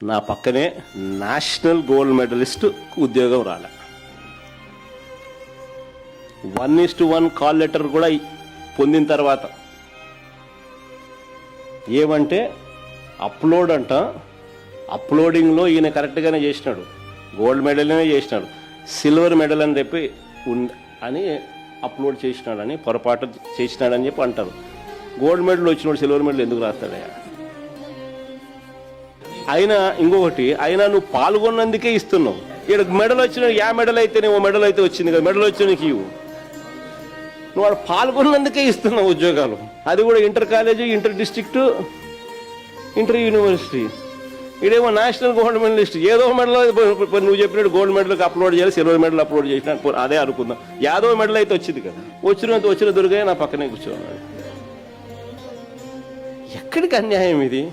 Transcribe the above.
నా పక్కనే national gold medallist ఉద్యోగం రాలే. 1:1 కాల్ లెటర్ కూడా పొందిన తర్వాత ఏమంటే అప్లోడ్ అంట, అప్లోడింగ్లో ఈయన కరెక్ట్గానే చేసినాడు, గోల్డ్ మెడల్నే చేసినాడు, సిల్వర్ మెడల్ అని చెప్పి అని అప్లోడ్ చేసినాడని పొరపాటు చేసినాడని చెప్పి అంటారు. గోల్డ్ మెడల్ వచ్చినాడు సిల్వర్ మెడల్ ఎందుకు రాస్తాడయ్యా? అయినా ఇంకొకటి, అయినా నువ్వు పాల్గొన్నందుకే ఇస్తున్నావు. ఇక్కడ మెడల్ వచ్చిన మెడల్ అయితేనే ఓ మెడల్ అయితే వచ్చింది కదా, మెడల్ వచ్చిన నీకు ఇవ్వు. నువ్వు వాడు పాల్గొన్నందుకే ఇస్తున్నావు ఉద్యోగాలు, అది కూడా inter college, inter district, inter university. ఇదేమో నేషనల్ గోల్డ్ మెడలిస్ట్. ఏదో మెడల్ నువ్వు చెప్పినట్టు గోల్డ్ మెడల్కి అప్లోడ్ చేయాలి, సిల్వర్ మెడల్ అప్లోడ్ చేసిన అదే అనుకుందాం. యాదో మెడల్ అయితే వచ్చింది కదా, వచ్చిన దుర్గయ్య నా పక్కనే కూర్చోన్నాడు. ఎక్కడికి అన్యాయం ఇది?